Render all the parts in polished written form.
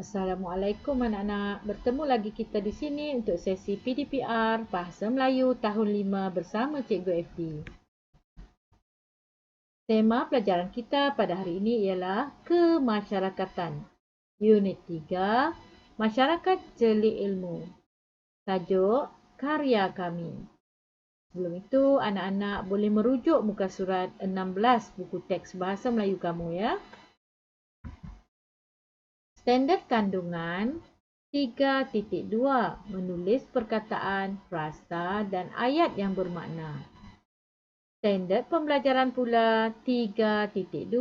Assalamualaikum anak-anak. Bertemu lagi kita di sini untuk sesi PDPR Bahasa Melayu tahun 5 bersama Cikgu FD. Tema pelajaran kita pada hari ini ialah kemasyarakatan. Unit 3, Masyarakat Celik Ilmu. Tajuk karya kami. Sebelum itu, anak-anak boleh merujuk muka surat 16 buku teks Bahasa Melayu kamu ya. Standard kandungan 3.2 menulis perkataan, frasa dan ayat yang bermakna. Standard pembelajaran pula 3.2.2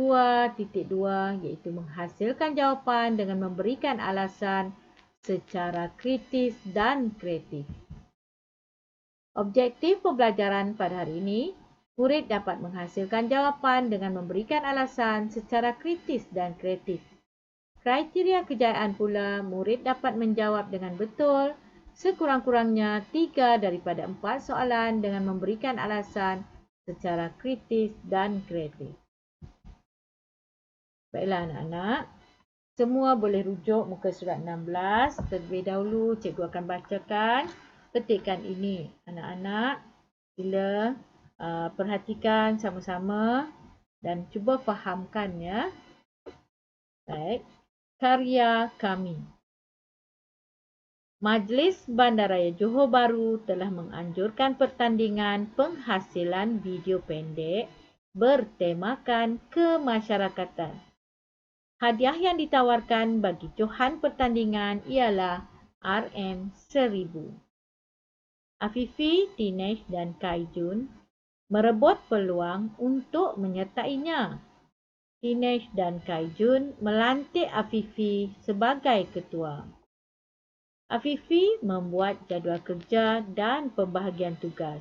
iaitu menghasilkan jawapan dengan memberikan alasan secara kritis dan kreatif. Objektif pembelajaran pada hari ini, murid dapat menghasilkan jawapan dengan memberikan alasan secara kritis dan kreatif. Kriteria kejayaan pula, murid dapat menjawab dengan betul sekurang-kurangnya 3 daripada 4 soalan dengan memberikan alasan secara kritis dan kreatif. Baiklah anak-anak, semua boleh rujuk muka surat 16. Terlebih dahulu cikgu akan bacakan petikan ini. Anak-anak sila perhatikan sama-sama dan cuba fahamkan ya. Baik. Karya kami. Majlis Bandaraya Johor Bahru telah menganjurkan pertandingan penghasilan video pendek bertemakan kemasyarakatan. Hadiah yang ditawarkan bagi johan pertandingan ialah RM1000. Afifi, Dinesh dan Kaijun merebut peluang untuk menyertainya. Dinesh dan Kaijun melantik Afifi sebagai ketua. Afifi membuat jadual kerja dan pembahagian tugas.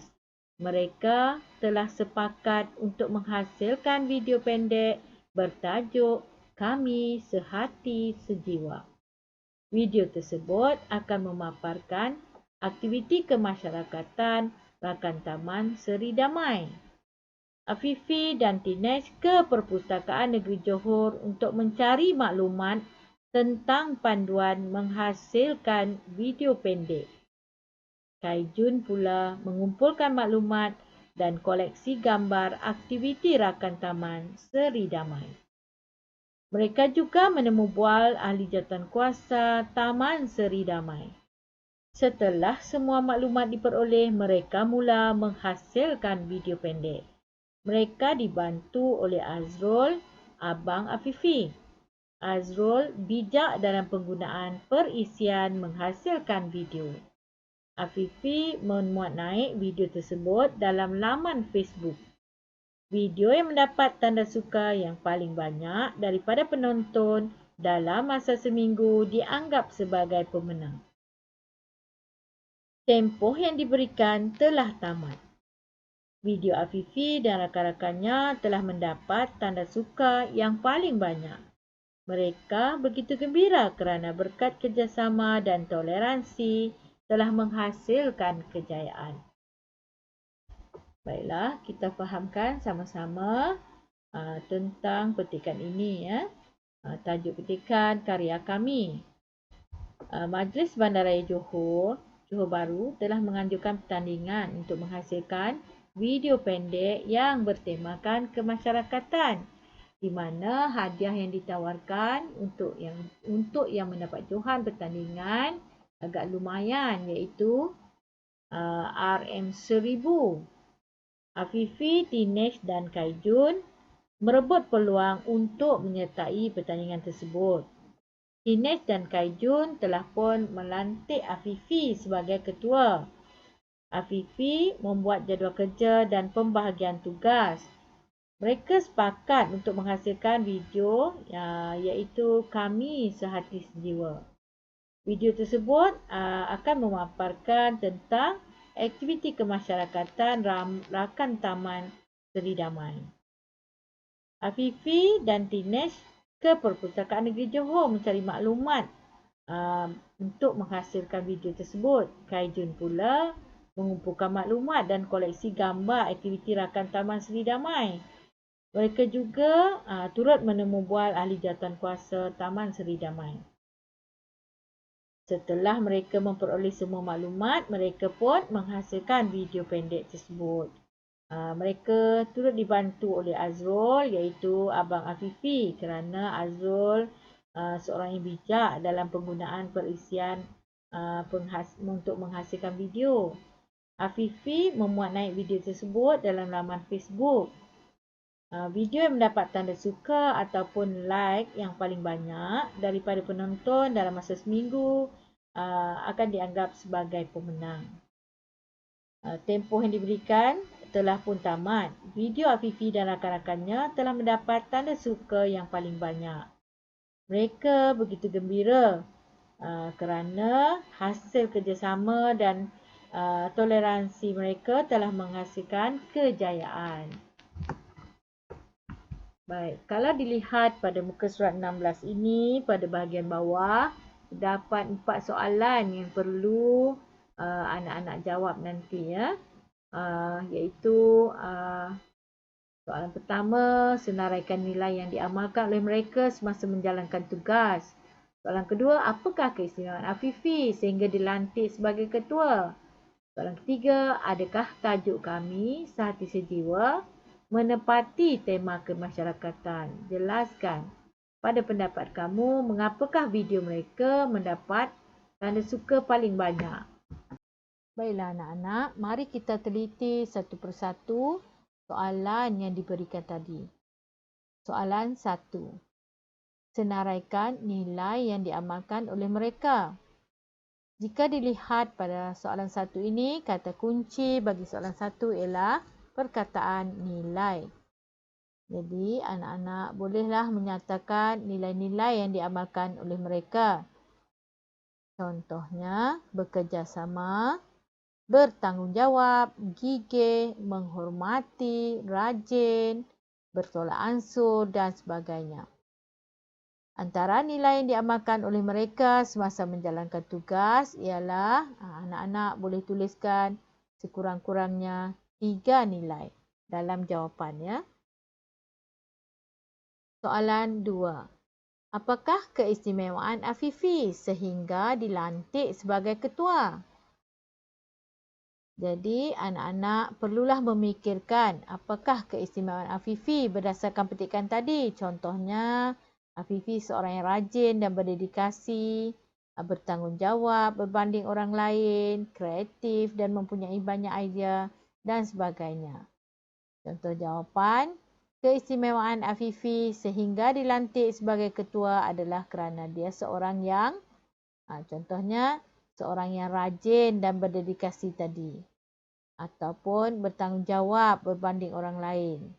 Mereka telah sepakat untuk menghasilkan video pendek bertajuk Kami Sehati Sejiwa. Video tersebut akan memaparkan aktiviti kemasyarakatan rakan Taman Seri Damai. Afifi dan Dinesh ke Perpustakaan Negeri Johor untuk mencari maklumat tentang panduan menghasilkan video pendek. Kaijun pula mengumpulkan maklumat dan koleksi gambar aktiviti rakan Taman Seri Damai. Mereka juga menemu bual ahli jawatankuasa Taman Seri Damai. Setelah semua maklumat diperoleh, mereka mula menghasilkan video pendek. Mereka dibantu oleh Azrul, abang Afifi. Azrul bijak dalam penggunaan perisian menghasilkan video. Afifi memuat naik video tersebut dalam laman Facebook. Video yang mendapat tanda suka yang paling banyak daripada penonton dalam masa seminggu dianggap sebagai pemenang. Tempoh yang diberikan telah tamat. Video Afifi dan rakan-rakannya telah mendapat tanda suka yang paling banyak. Mereka begitu gembira kerana berkat kerjasama dan toleransi telah menghasilkan kejayaan. Baiklah, kita fahamkan sama-sama tentang petikan ini ya. Tajuk petikan karya kami. Majlis Bandaraya Johor Bahru telah menganjurkan pertandingan untuk menghasilkan video pendek yang bertemakan kemasyarakatan, di mana hadiah yang ditawarkan untuk yang mendapat johan pertandingan agak lumayan, iaitu RM1000. Afifi, Dinesh dan Kaijun merebut peluang untuk menyertai pertandingan tersebut. Dinesh dan Kaijun telah pun melantik Afifi sebagai ketua. Afifi membuat jadual kerja dan pembahagian tugas. Mereka sepakat untuk menghasilkan video iaitu Kami Sehati Sejiwa. Video tersebut akan memaparkan tentang aktiviti kemasyarakatan rakan Taman Seri Damai. Afifi dan Dinesh ke Perpustakaan Negeri Johor mencari maklumat untuk menghasilkan video tersebut. Kaijun pula mengumpulkan maklumat dan koleksi gambar aktiviti rakan Taman Seri Damai. Mereka juga turut menemu bual ahli jawatankuasa Taman Seri Damai. Setelah mereka memperoleh semua maklumat, mereka pun menghasilkan video pendek tersebut. Mereka turut dibantu oleh Azrul, iaitu Abang Afifi, kerana Azrul seorang yang bijak dalam penggunaan perisian untuk menghasilkan video. Afifi memuat naik video tersebut dalam laman Facebook. Video yang mendapat tanda suka ataupun like yang paling banyak daripada penonton dalam masa seminggu akan dianggap sebagai pemenang. Tempoh yang diberikan telah pun tamat. Video Afifi dan rakan-rakannya telah mendapat tanda suka yang paling banyak. Mereka begitu gembira kerana hasil kerjasama dan toleransi mereka telah menghasilkan kejayaan. Baik, kalau dilihat pada muka surat 16 ini, pada bahagian bawah, terdapat 4 soalan yang perlu anak-anak jawab nanti ya. Iaitu soalan pertama, senaraikan nilai yang diamalkan oleh mereka semasa menjalankan tugas. Soalan kedua, apakah keistimewaan Afifi sehingga dilantik sebagai ketua? Soalan ketiga, adakah tajuk kami sehati sejiwa menepati tema kemasyarakatan? Jelaskan pada pendapat kamu mengapakah video mereka mendapat tanda suka paling banyak. Baiklah anak-anak, mari kita teliti satu persatu soalan yang diberikan tadi. Soalan 1. Senaraikan nilai yang diamalkan oleh mereka. Jika dilihat pada soalan 1 ini, kata kunci bagi soalan 1 ialah perkataan nilai. Jadi, anak-anak bolehlah menyatakan nilai-nilai yang diamalkan oleh mereka. Contohnya, bekerjasama, bertanggungjawab, gigih, menghormati, rajin, bertolak ansur dan sebagainya. Antara nilai yang diamalkan oleh mereka semasa menjalankan tugas ialah anak-anak boleh tuliskan sekurang-kurangnya 3 nilai dalam jawapannya. Soalan 2. Apakah keistimewaan Afifi sehingga dilantik sebagai ketua? Jadi, anak-anak perlulah memikirkan apakah keistimewaan Afifi berdasarkan petikan tadi. Contohnya, Afifi seorang yang rajin dan berdedikasi, bertanggungjawab berbanding orang lain, kreatif dan mempunyai banyak idea dan sebagainya. Contoh jawapan, keistimewaan Afifi sehingga dilantik sebagai ketua adalah kerana dia seorang yang, contohnya, seorang yang rajin dan berdedikasi tadi. Ataupun bertanggungjawab berbanding orang lain,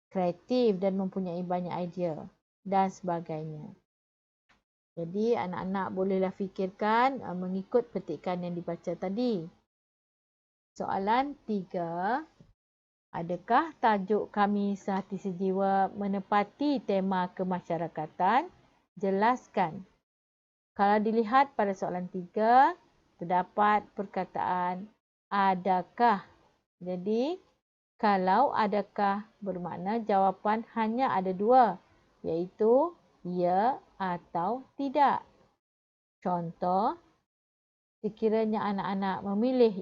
kreatif dan mempunyai banyak idea dan sebagainya. Jadi anak-anak bolehlah fikirkan mengikut petikan yang dibaca tadi. Soalan 3. Adakah tajuk kami sehati sejiwa menepati tema kemasyarakatan? Jelaskan. Kalau dilihat pada soalan 3, terdapat perkataan adakah. Jadi, kalau adakah bermakna jawapan hanya ada 2, iaitu ya atau tidak. Contoh, sekiranya anak-anak memilih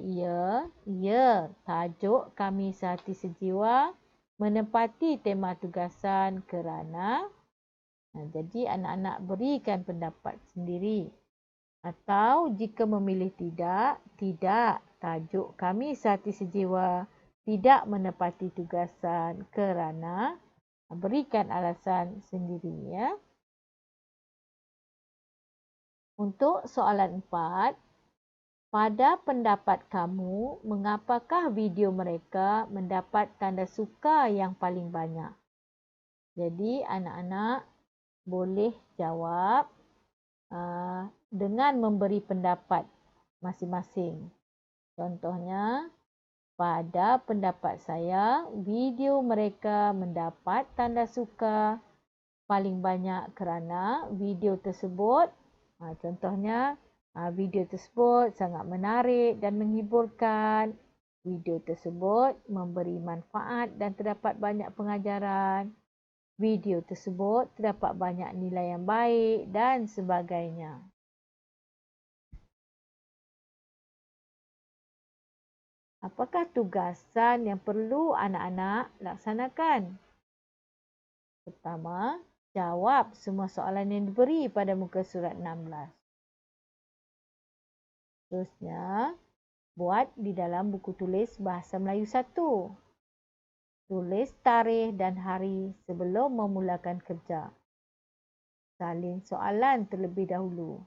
ya, tajuk kami sehati sejiwa menepati tema tugasan kerana. Jadi anak-anak berikan pendapat sendiri. Atau jika memilih tidak, tajuk kami sehati sejiwa tidak menepati tugasan kerana. Berikan alasan sendiri ya. Untuk soalan 4, pada pendapat kamu, mengapakah video mereka mendapat tanda suka yang paling banyak? Jadi anak-anak boleh jawab dengan memberi pendapat masing-masing. Contohnya, pada pendapat saya, video mereka mendapat tanda suka paling banyak kerana video tersebut, contohnya, video tersebut sangat menarik dan menghiburkan. Video tersebut memberi manfaat dan terdapat banyak pengajaran. Video tersebut terdapat banyak nilai yang baik dan sebagainya. Apakah tugasan yang perlu anak-anak laksanakan? Pertama, jawab semua soalan yang diberi pada muka surat 16. Terusnya, buat di dalam buku tulis Bahasa Melayu 1. Tulis tarikh dan hari sebelum memulakan kerja. Salin soalan terlebih dahulu.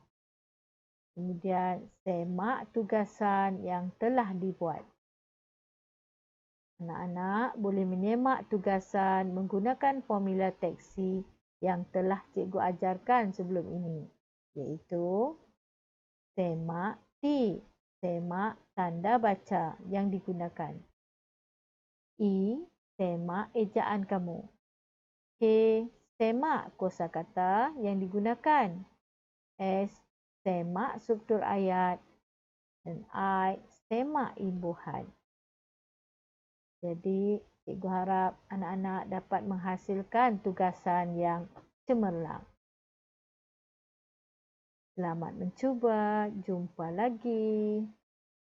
Kemudian, semak tugasan yang telah dibuat. Anak-anak boleh menyemak tugasan menggunakan formula teksi yang telah cikgu ajarkan sebelum ini, iaitu semak T, semak tanda baca yang digunakan. E, semak ejaan kamu. K, semak kosakata yang digunakan. S, semak struktur ayat. Dan I, semak imbuhan. Jadi, cikgu harap anak-anak dapat menghasilkan tugasan yang cemerlang. Selamat mencuba. Jumpa lagi.